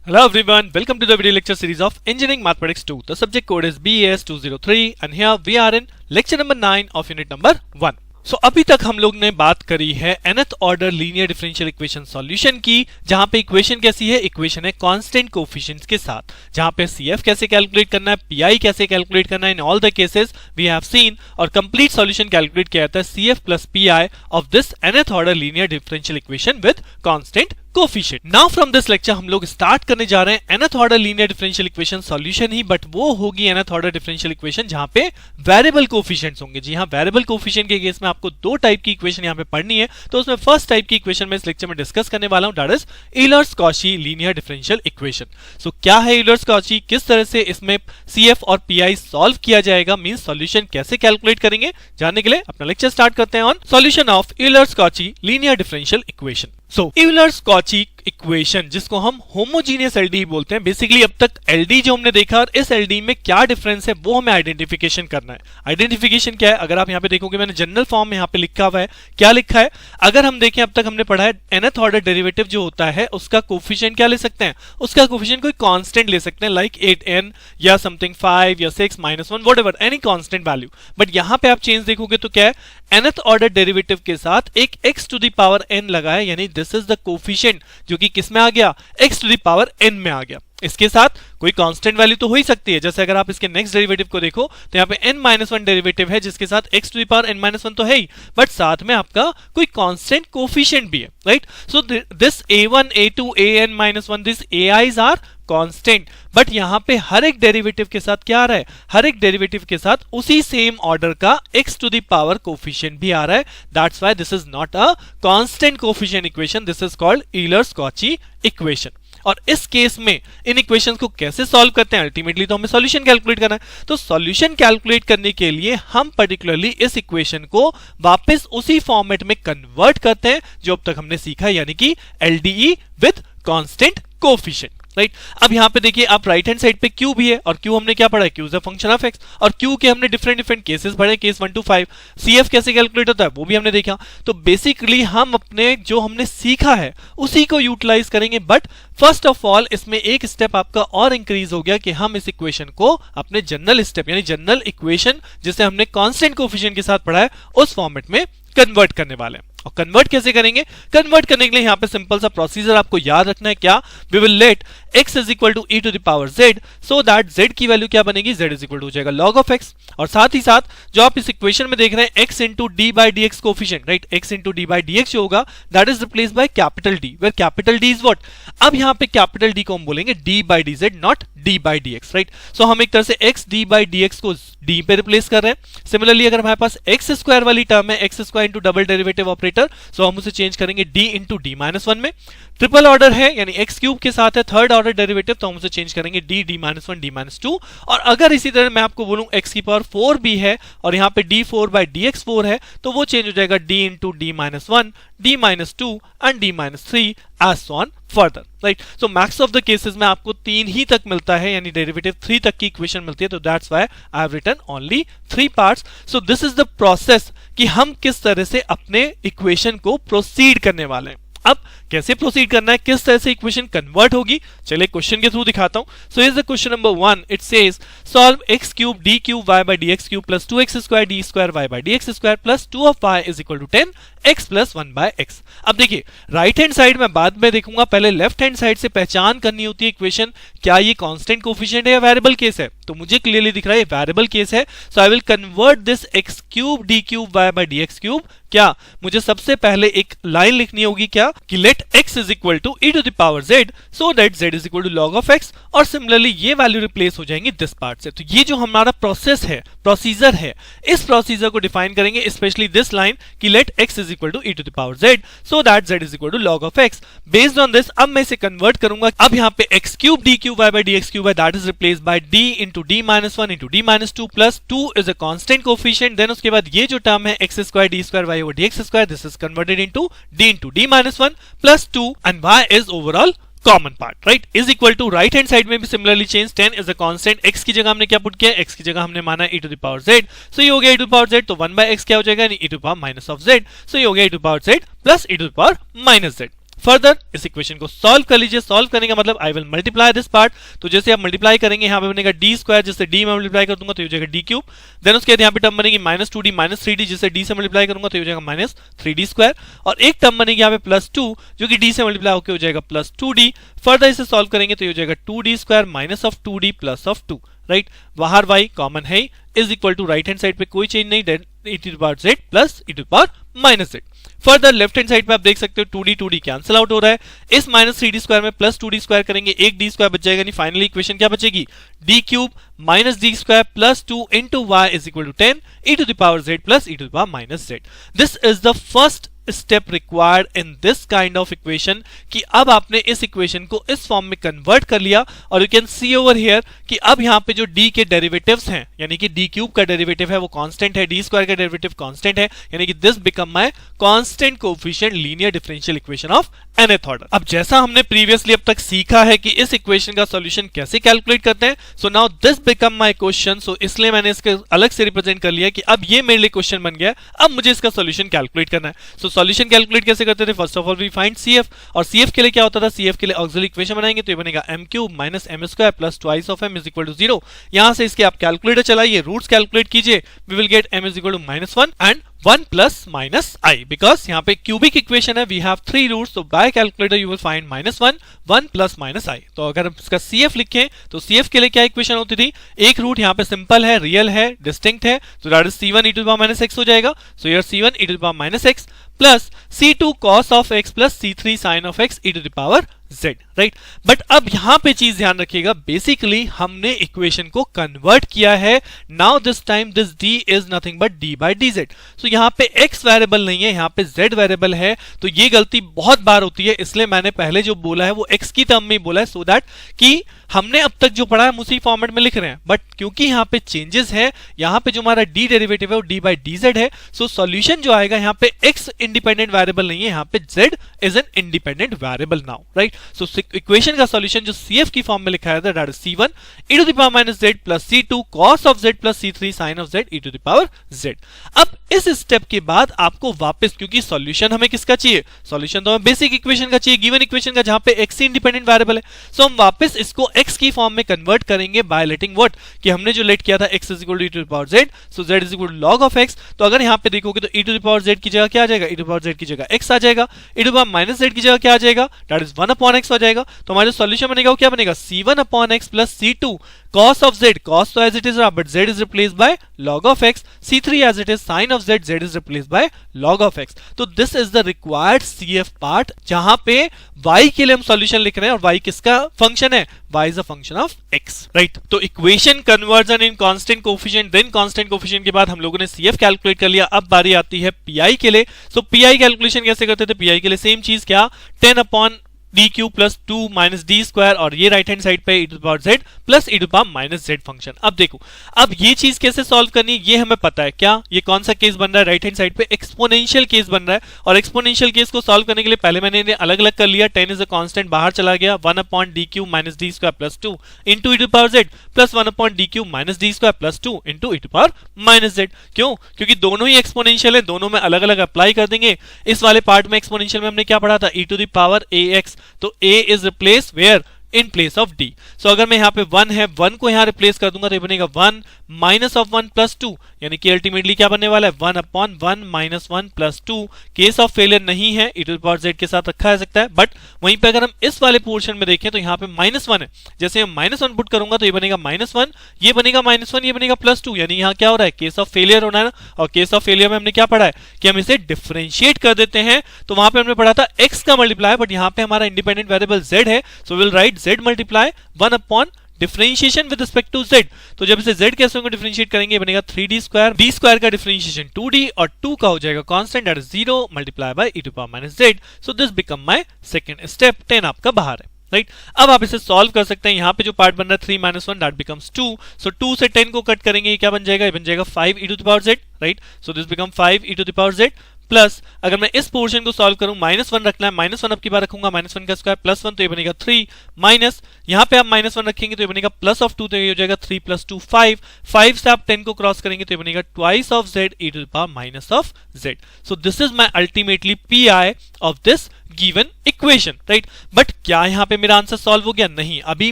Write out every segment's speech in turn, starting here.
Hello everyone, welcome to the video lecture series of Engineering Mathematics 2. The subject code is BAS203 and here we are in lecture number 9 of unit number 1. So अभी तक हम लोग ने बात करी है nth order linear differential equation solution की, जहां पे इक्वेशन कैसी है, इक्वेशन है कांस्टेंट कोफिशिएंट्स के साथ, जहां पे CF कैसे कैलकुलेट करना है, PI कैसे कैलकुलेट करना है, in all the cases we have seen, और कंप्लीट सॉल्यूशन कैलकुलेट किया जाता है CF plus PI of this nth order linear differential equation with constant coefficient. Now from this lecture हम लोग स्टार्ट करने जा रहे हैं nth order linear differential equation solution ही, बट वो होगी nth ऑर्डर डिफरेंशियल इक्वेशन जहां पे वेरिएबल कोफिशिएंट्स होंगे। जी हां, वेरिएबल कोफिशिएंट के केस में आपको दो टाइप की इक्वेशन यहां पे पढ़नी है, तो उसमें फर्स्ट टाइप की इक्वेशन में इस लेक्चर में डिस्कस करने वाला हूं, that is Euler's Cauchy linear differential equation. So क्या है ईलर्स-कॉची, किस तरह से इसमें CF और PI सॉल्व किया जाएगा, मींस सॉल्यूशन कैसे कैलकुलेट करेंगे, जानने के लिए अपना लेक्चर स्टार्ट करते हैं on solution of Euler's Cauchy linear differential equation. So Euler's Cauchy equation, जिसको हम होमोजीनियस एलडी बोलते हैं, बेसिकली अब तक एलडी जो हमने देखा और इस एलडी में क्या डिफरेंस है वो हमें आइडेंटिफिकेशन करना है। आइडेंटिफिकेशन क्या है, अगर आप यहां पे देखोगे मैंने जनरल फॉर्म में यहां पे लिखा हुआ है, क्या लिखा है, अगर हम देखें अब तक हमने पढ़ा है nth ऑर्डर डेरिवेटिव जो होता है उसका कोफिशिएंट क्या ले सकते हैं, उसका कोफिशिएंट कोई कांस्टेंट ले सकते हैं, लाइक 8n या समथिंग 5 या 6 -1 whatever, any constant value. But यहां पे आप चेंज देखोगे तो क्या है, nth ऑर्डर डेरिवेटिव के साथ एक x to the power n लगा है, यानी दिस इज द कोफिशिएंट जो कि किस में आ गया, x to the power n में आ गया। इसके साथ कोई कांस्टेंट वैल्यू तो हो ही सकती है, जैसे अगर आप इसके नेक्स्ट डेरिवेटिव को देखो तो यहाँ पे n-1 डेरिवेटिव है जिसके साथ x to the power n-1 तो है ही, बट साथ में आपका कोई कांस्टेंट कोफिशिएंट भी है, right. So this a1 a2 an-1 this ai's are constant, but यहां पे हर एक डेरिवेटिव के साथ क्या आ रहा है, हर एक डेरिवेटिव के साथ उसी सेम ऑर्डर का x to the power coefficient भी आ रहा है, that's why this is not a constant coefficient equation, this is called Euler's Cauchy equation. और इस केस में इन इक्वेशंस को कैसे सॉल्व करते हैं, अल्टीमेटली तो हमें सॉल्यूशन कैलकुलेट करना है, तो सॉल्यूशन कैलकुलेट करने के लिए हम पर्टिकुलरली इस इक्वेशन को वापस उसी फॉर्मेट में कन्वर्ट करते हैं जो अब तक हमने सीखा है, यानी कि LDE with constant coefficient, right. अब यहां पे देखिए आप राइट हैंड साइड पे Q भी है, और Q हमने क्या पढ़ा है, Q is a function of X, और Q के हमने डिफरेंट केसेस पढ़े, केस 1 to 5। CF कैसे कैलकुलेट होता है वो भी हमने देखा, तो बेसिकली हम अपने जो हमने सीखा है उसी को यूटिलाइज करेंगे, बट फर्स्ट ऑफ ऑल इसमें एक स्टेप आपका और इंक्रीज हो गया कि हम इस इक्वेशन को अपने जनरल स्टेप यानी जनरल इक्वेशन जिसे हमने कांस्टेंट कोफिशिएंट के साथ पढ़ा है उस फॉर्मेट में कन्वर्ट करने वाले हैं। और कन्वर्ट कैसे करेंगे, कन्वर्ट करने के लिए यहां पे सिंपल सा प्रोसीजर आपको याद रखना है, क्या, we will let x is equal to e to the power z, so that z की वैल्यू क्या बनेगी, z इज इक्वल टू हो जाएगा log ऑफ x, और साथ ही साथ जो आप इस इक्वेशन में देख रहे हैं x into d by d x coefficient, right, x into d by d x जो होगा that is replace by capital D, where capital D is what, अब यहां पे कैपिटल D को हम बोलेंगे d by d z, not d by d x, right. So हम एक तरह से x d by d x को d पे रिप्लेस कर रहे हैं। सिमिलरली अगर हमारे पास x स्क्वायर वाली टर्म है, x square into double derivative operator, so हम उसे चेंज करेंगे d इंटू d-1 में। ट्रिपल ऑर्डर है यानी x क्यूब के साथ है थर्ड ऑर्डर डेरिवेटिव, तो हम उसे चेंज करेंगे d d-1 d-2, और अगर इसी तरह मैं आपको बोलूं x की पावर 4 भी है और यहाँ पे d4 बाई dx 4 है, तो वो चेंज हो जाएगा d into d-1 d-2 and d-3 as so on further, right. So max of the cases में आपको 3 ही तक मिलता है, यानी डेरिवेटिव 3 तक की इक्वेशन मिलती है, तो that's why I have written only 3 parts. So this is the process कि हम किस तरह से अपने इक्वेशन को प्रोसीड करने वाले हैं। अब कैसे प्रोसीड करना है, किस तरह से इक्वेशन कन्वर्ट होगी, चलिए क्वेश्चन के थ्रू दिखाता हूं। So is the question number 1, it says solve x cube d cube y by dx cube plus 2x square d square y by dx square plus 2 of y is equal to 10 x plus 1 by x। अब देखिए right hand side में बाद में देखूंगा, पहले left hand side से पहचान करनी होती है इक्वेशन, क्या ये कांस्टेंट कोफिशिएंट है या वेरिएबल केस है, तो मुझे क्लियरली दिख रहा है वेरिएबल केस है, so I will convert this x cube d cube y by dx cube, क्या मुझे सबसे पहले एक लाइन लिखनी होगी, क्या, कि let x is equal to e to the power z, so that z is equal to log of x, और सिमिलरली ये वैल्यू रिप्लेस हो जाएंगी दिस पार्ट से। तो ये जो हमारा प्रोसेस है, प्रोसीजर है, इस प्रोसीजर को डिफाइन करेंगे, स्पेशली दिस लाइन कि let x is equal to e to the power z, so that z is equal to log of x। Based on this अब मैं इसे कन्वर्ट करूंगा, अब यहाँ पे x cube d cube y by dx cube है, that is replace by d into d-1 into d-2 plus 2 is a constant coefficient, then उसके बाद ये जो टर्म है x square d square y over dx square, this is converted into d into d-1 plus 2 and y is overall common part, right, is equal to right hand side में भी similarly change, 10 is a constant, x की जगह हमने क्या put किया, x की जगह हमने माना e to the power z, so ये हो गया e to the power z, तो 1 बाय x क्या हो जाएगा, e to the power minus of z, so ये हो गया e to the power z plus e to the power minus z। Further इस इक्वेशन को सॉल्व कर लीजिए। सॉल्व करने का मतलब I will multiply this part, तो जैसे आप मल्टीप्लाई करेंगे यहाँ पे बनेगा डी स्क्वायर, जिससे डी में मल्टीप्लाई कर दूंगा तो हो जाएगा डी क्यूब। देन उसके बाद यहाँ पे टर्म बनेगी माइनस 2d माइनस 3d, जिससे डी से मल्टीप्लाई करूंगा तो हो जाएगा माइनस 3d स्क्वायर। और एक टर्म बनेगी यहाँ पे प्लस 2, जो कि डी से मल्टीप्लाई होकर हो जाएगा प्लस 2d। फर्दर इसे सॉल्व करेंगे तो हो जाएगा 2d square minus of 2d plus of 2, right. बाहर y कॉमन है, is equal to right hand side पे कोई चेंज नहीं, e to the power z plus e to the power minus z। Further left hand side पे आप देख सकते हो 2d कैंसिल आउट हो रहा है। इस माइनस 3d स्क्वायर में प्लस 2d स्क्वायर करेंगे, एक d स्क्वायर बच जाएगा, नहीं फाइनली इक्वेशन क्या बचेगी, d cube minus d square plus 2 into y is equal to 10 e to the power z plus e to the power minus z। This is the first step required in this kind of equation, कि अब आपने इस इक्वेशन को इस form में convert कर लिया। और you can see over here कि अब यहाँ पे जो d के डेरिवेटिव्स हैं, यानी कि d क्यूब का डेरिवेटिव है वो कांस्टेंट है, d स्क्वायर का डेरिवेटिव कांस्टेंट है, यानी कि this become my constant coefficient linear differential equation of nth order. अब जैसा हमने प्रीवियसली अब तक सीखा है कि इस इक्वेशन का सॉल्यूशन कैसे कैलकुलेट करते हैं, so now this become my question. सो इसलिए मैंने इसके अलग से रिप्रेजेंट कर लिया कि अब ये मेरे लिए क्वेश्चन बन गया, अब मुझे इसका सॉल्यूशन कैलकुलेट करना है। सो सॉल्यूशन कैलकुलेट कैसे करते थे, first of all we find CF, और CF के लिए क्या होता था, CF के लिए ऑक्सिलरी इक्वेशन बनाएंगे तो ये बनेगा m cube minus m square plus twice of m is equal to 0। यहां से इसके आप कैलकुलेटर चलाइए, रूट्स कैलकुलेट कीजिए, we will get m is equal to -1 and 1 plus minus i, because यहाँ पे क्यूबिक इक्वेशन है, वी हैव 3 रूट्स, तो by calculator you will find -1 1 plus minus i. तो अगर हम इसका CF लिखें तो CF के लिए क्या इक्वेशन होती थी, एक रूट यहाँ पे सिंपल है, रियल है, डिस्टिंक्ट है, तो that is c1 e to the power minus x हो जाएगा। So here c1 e to the power minus x plus c2 cos of x plus c3 sin of x e to the power z, right. But अब यहां पे चीज ध्यान रखिएगा, basically हमने equation को कन्वर्ट किया है। Now this time this d is nothing but d by dz। So यहां पे x वेरिएबल नहीं है, यहां पे z वेरिएबल है। तो ये गलती बहुत बार होती है, इसलिए मैंने पहले जो बोला है वो x की टर्म में बोला है, सो दैट कि हमने अब तक जो पढ़ा है हम उसी फॉर्मेट में लिख रहे हैं। बट क्योंकि यहाँ पे चेंजेस है, यहाँ पे जो हमारा d डेरिवेटिव है वो d बाय dz है, सो सॉल्यूशन जो आएगा यहाँ पे x इंडिपेंडेंट वेरिएबल नहीं है, यहाँ पे z is an independent variable now, right. So equation का सॉल्यूशन जो CF की फॉर्म में लिखा है that is c1 e to the power minus z plus c2 cos of z plus c3 sin of z e to the power z। अब इस step के बाद आपको वापस, क्योंकि सॉल्यूशन हमें किसका चाहिए, सॉल्यूशन तो हमें बेसिक इक्वेशन का चाहिए, गिवन इक्वेशन का, जहां पे x इंडिपेंडेंट वेरिएबल है। सो हम वापस इसको x की फॉर्म में कन्वर्ट करेंगे बाय लेटिंग व्हाट, कि हमने जो लेट किया था x is equal to e to the power z, so z is equal to log of x। तो अगर यहाँ पे देखोगे तो e to the power z की जगह क्या आ जाएगा, e to the power z की जगह x आ जाएगा, e to the power minus z की जगह क्या आ जाएगा, दैट इज 1 अपॉन x हो जाएगा। तो हमारा जो सॉल्यूशन बनेगा वो क्या बनेगा, c1 upon x plus c2 cos of z, cos तो as it is रहा, but z is replaced by log of x, c3 as it is sin of z, z is replaced by log of x। तो this is the required CF part, जहां पे y के लिए हम solution लिख रहे हैं, और y किसका फंक्शन है, y is a function of x, right। तो equation conversion in constant coefficient, then constant coefficient के बाद हम लोगों ने CF कैलकुलेट कर लिया। अब बारी आती है PI के लिए। सो PI कैलकुलेशन कैसे करते थे, PI के लिए सेम चीज, क्या, 10 upon d cube plus 2 minus d square, और ये राइट हैंड साइड पे e to the power z plus e to the power minus z function. अब देखो, अब ये चीज कैसे सॉल्व करनी है ये हमें पता है। क्या, ये कौन सा केस बन रहा है, राइट हैंड साइड पे एक्सपोनेंशियल केस बन रहा है, और एक्सपोनेंशियल केस को सॉल्व करने के लिए पहले मैंने इन्हें अलग अलग कर लिया। 10 इज अ कांस्टेंट बाहर चला गया, 1 upon d cube minus d square plus 2 into e to the power z plus 1 upon d cube minus d square plus 2 into e to the power minus z। क्यों, क्योंकि दोनों ही exponential है, दोनों में अलग अलग अप्लाई कर देंगे। इस वाले पार्ट में एक्सपोनेंशियल में हमने क्या पढ़ा था, e to the power ax, तो a is replace where, in place of d। So अगर मैं यहाँ पे 1 है, 1 को यहाँ रिप्लेस कर दूंगा तो ये बनेगा 1 माइनस ऑफ 1 प्लस 2, यानी कि अल्टीमेटली क्या बनने वाला है, 1 upon 1 minus 1 plus 2। Case of failure नहीं है, e to the power z के साथ रखा जा सकता है, बट वहीं पे अगर हम इस वाले पोर्शन में देखें तो यहाँ पे -1 है, जैसे हम -1 पुट करूंगा तो ये बनेगा -1, ये बनेगा -1, ये बनेगा +2, यानी यहाँ क्या हो रहा है, केस ऑफ फेलियर होना है ना। और केस ऑफ फेलियर में हमने क्या पढ़ा है कि हम इसे डिफरेंशिएट कर देते हैं। तो वहां पे हमने पढ़ा था x का मल्टीप्लाई, बट यहाँ पे हमारा इंडिपेंडेंट वेरिएबल z है, so will write z multiply 1 upon differentiation with respect to z। तो जब इसे z के साथ डिफरेंशिएट करेंगे बनेगा 3d स्क्वायर, d स्क्वायर का डिफरेंशिएशन 2d, और 2 का हो जाएगा constant that is 0 multiply by e to power minus z। So this become my second step. 10 आपका बाहर है, राइट। अब आप इसे सॉल्व कर सकते हैं। यहाँ पे जो पार्ट बन रहा है 3 माइनस 1 दैट बिकम्स 2। सो 2 से 10 को कट करेंगे, ये क्या बन जाएगा, ये बन जाएगा 5 e to the power z, right. So this become 5 e to the power z plus, अगर मैं इस पोर्शन को सॉल्व करूं, -1 रखना है, -1 अब की बार रखूंगा, -1 का स्क्वायर प्लस 1, तो ये बनेगा 3 माइनस, यहाँ पे आप -1 रखेंगे तो ये बनेगा प्लस ऑफ 2, तो ये हो जाएगा 3 + 2 5, 5 से आप 10 को क्रॉस करेंगे तो ये बनेगा twice of z e to the power minus of z. So this is my ultimately pi of this given equation, right. But क्या यहाँ पे मेरा आंसर सॉल्व हो गया? नहीं, अभी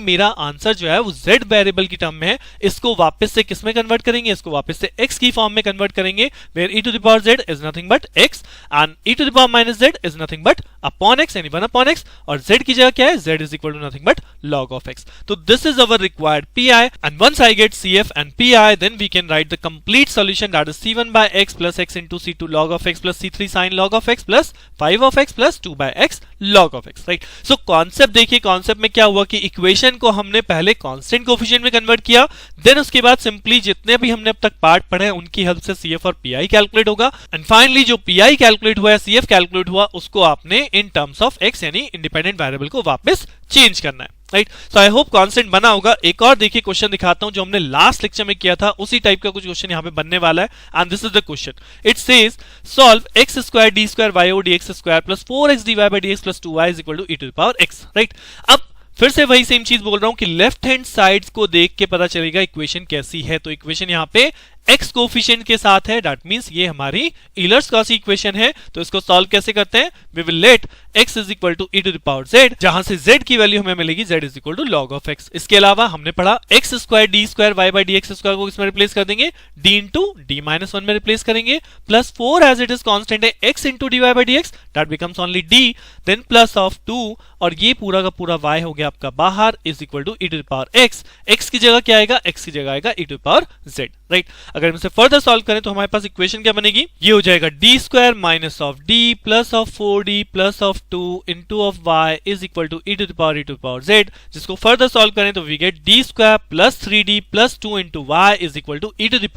मेरा आंसर जो है वो z वेरिएबल की टर्म में है. इसको वापस से किस में कन्वर्ट करेंगे? इसको वापस से x की फॉर्म में कन्वर्ट करेंगे, where e to the power z is nothing but x and e to the power minus z is nothing but upon x, यानी 1 अपॉन x, और z की जगह क्या है? z is equal to nothing but log of x. तो this is our required pi, and once I get cf and pi, then we can write the complete solution, that is c1 by x plus x into c2 log of x plus c3 sin log of x plus 5 of x plus 2 by x log of x, right. So concept देखिए, concept में क्या हुआ कि equation को हमने पहले constant coefficient में convert किया, देन उसके बाद सिंपली जितने भी हमने अब तक पार्ट पढ़े हैं उनकी हेल्प से cf और pi कैलकुलेट होगा, एंड फाइनली जो pi कैलकुलेट हुआ है, cf कैलकुलेट हुआ, उसको आपने इन टर्म्स ऑफ x यानी इंडिपेंडेंट वेरिएबल को वापस चेंज करना है, right. So I hope concept बना होगा. एक और देखिए क्वेश्चन दिखाता हूं जो हमने लास्ट लेक्चर में किया था, उसी टाइप का कुछ क्वेश्चन यहां पे बनने वाला है, and this is the question. It says solve x square d square y ओ dx square plus 4x dy by dx plus 2y is equal to e to the power x, right. अब फिर से वही same चीज बोल रहा हूं कि लेफ्ट हैंड साइड को देख के पता चलेगा इक्वेशन कैसी है. तो इक्वेशन यहां पे x कोफिशिएंट के साथ है, दैट मींस ये हमारी ईलर्स कॉची इक्वेशन है. तो इसको सॉल्व कैसे करते हैं? We will let x is equal to e to the power z, जहां से z की वैल्यू हमें मिलेगी z is equal to log of x. इसके अलावा हमने पढ़ा x square d square y by dx square को किसमें रिप्लेस कर देंगे? d इंटू d माइनस 1 में रिप्लेस करेंगे, plus 4 as it is constant है x into dy by dx, that becomes only d, then plus of 2, और ये पूरा का पूरा y हो गया आपका बाहर, is equal to e to the power x. x की जगह क्या आएगा? x की जगह आएगा e to the power z, right. अगर हम इसे फर्दर सॉल्व करें तो हमारे पास इक्वेशन क्या बनेगी? ये हो जाएगा d square minus of d plus of 4d plus of 2 into of y is equal to e to the power z, जिसको फर्दर सॉल्व करें तो we get d square plus 3d plus 2 into y is equal to e to the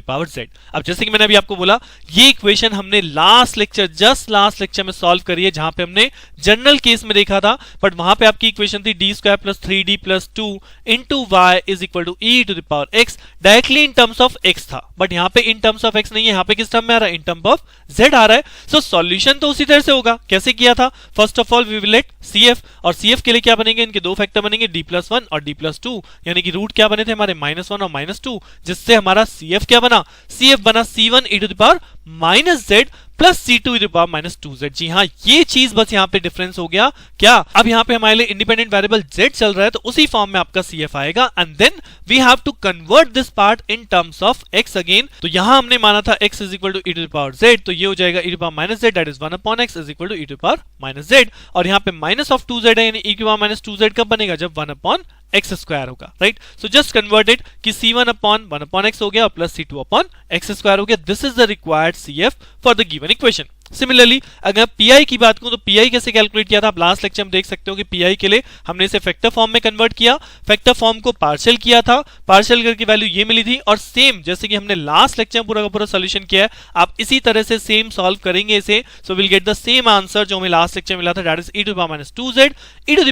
power z. अब जैसे कि मैंने अभी आपको बोला, ये इक्वेशन हमने लास्ट लेक्चर में सॉल्व करी है, जहां पे हमने जनरल केस में देखा था, बट वहां पे आपकी इक्वेशन थी d square plus 3d plus 2 into y is equal to e to the power x, directly in terms of x था, बट यहाँ पे इन टर्म्स ऑफ x नहीं है, यहाँ पे किस टर्म में आ रहा है? इन टर्म ऑफ z आ रहा है. सो सॉल्यूशन तो उसी तरह से होगा. कैसे किया था? First of all we will let cf, और cf के लिए क्या बनेंगे? इनके दो फैक्टर बनेंगे, d प्लस 1 और d प्लस 2, यानी कि रूट क्या बने थे हमारे? -1 और -2, जिससे हमारा cf क्या बना? cf बना c1 e to the power minus z plus c2 e to the power minus 2z. जी हाँ, ये चीज बस यहाँ पे डिफरेंस हो गया. क्या अब यहाँ पे हमारे लिए इंडिपेंडेंट वेरिएबल z चल रहा है, तो उसी फॉर्म में आपका cf आएगा, and then we have to convert this part in terms of x again. तो यहाँ हमने माना था x is equal to e to the power z, तो ये हो जाएगा e to the power minus z, that is 1 upon x is equal to e to the power minus z, और यहाँ पे माइनस ऑफ 2z है, यानी e to the power minus 2z कब बनेगा? जब 1 अपॉन x स्क्वायर होगा, right. So just converted कि c1 अपॉन 1 अपॉन x हो गया और plus c2 upon x square हो गया. This is the required cf for the given equation. Similarly अगर pi की बात करूं तो pi कैसे कैलकुलेट किया था? आप लास्ट लेक्चर में देख सकते हो कि pi के लिए हमने इसे फैक्टर फॉर्म में कन्वर्ट किया, फैक्टर फॉर्म को पार्शियल किया था, पार्शियल करके वैल्यू ये मिली थी, और सेम जैसे कि हमने लास्ट लेक्चर में पूरा का पूरा सॉल्यूशन किया है, आप इसी तरह से सेम सॉल्व करेंगे इसे. So will get the same answer जो हमें लास्ट लेक्चर में मिला था, that is e to the power minus 2z e to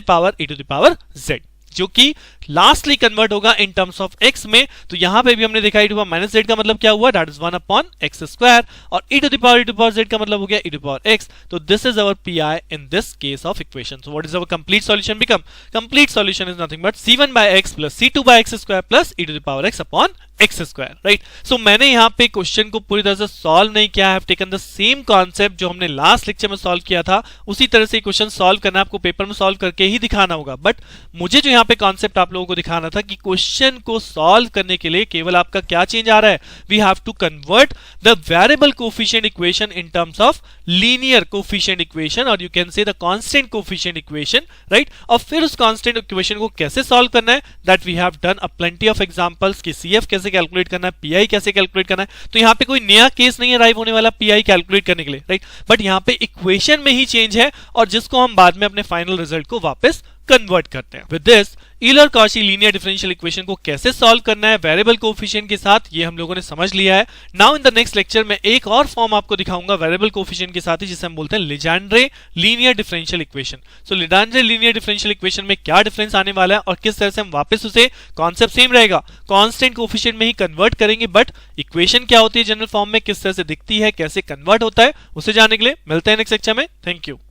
the power z, जो कि लास्टली कन्वर्ट होगा इन टर्म्स ऑफ x में. तो यहां पे भी हमने देखा e to the power minus z का मतलब क्या हुआ? That is 1 upon x square, और e to the power z का मतलब हो गया e to the power x. तो this is our pi in this case of equation. So what is our complete solution become? Complete solution is nothing but c1 by x plus c2 by x square plus e to the power x upon x square, right. So मैंने यहाँ पे question को पूरी तरह से solve नहीं किया, have taken the same concept जो हमने लास्ट लेक्चर में सॉल्व किया था, उसी तरह से क्वेश्चन सॉल्व करना, आपको पेपर में सॉल्व करके ही दिखाना होगा. बट मुझे जो यहाँ पे कॉन्सेप्ट आप लोगों को दिखाना था कि क्वेश्चन को सॉल्व करने के लिए केवल आपका क्या चेंज आ रहा है? We have to convert the variable coefficient equation in terms of linear coefficient equation, और you can say the constant coefficient equation, right. और फिर उस कांस्टेंट इक्वेशन को कैसे सॉल्व करना है, that we have done a plenty of examples कि cf कैसे कैलकुलेट करना है, pi कैसे कैलकुलेट करना है. तो यहाँ पे कोई नया केस नहीं अराइव होने वाला pi कैलकुलेट करने के लिए, राइट. बट यहाँ पे इक्वेशन में ही चेंज है, और जिसको हम बाद में अपने फाइनल रिजल्ट को वापस कन्वर्ट करते हैं. With this Euler Cauchy linear differential equation को कैसे सॉल्व करना है वेरिएबल कोफिशिएंट के साथ, ये हम लोगों ने समझ लिया है. Now in the next lecture में एक और फॉर्म आपको दिखाऊंगा वेरिएबल कोफिशिएंट के साथ ही, जिसे हम बोलते हैं लेजेंड्रे लीनियर डिफरेंशियल इक्वेशन. सो लेजेंड्रे लीनियर डिफरेंशियल इक्वेशन में क्या डिफरेंस आने वाला है और किस तरह से हम वापस उसे, कॉन्सेप्ट सेम रहेगा, कांस्टेंट कोफिशिएंट में ही कन्वर्ट करेंगे, बट इक्वेशन क्या होती है जनरल फॉर्म में, किस तरह से दिखती है, कैसे कन्वर्ट होता है, उसे जानने के लिए मिलते हैं नेक्स्ट लेक्चर में. Thank you.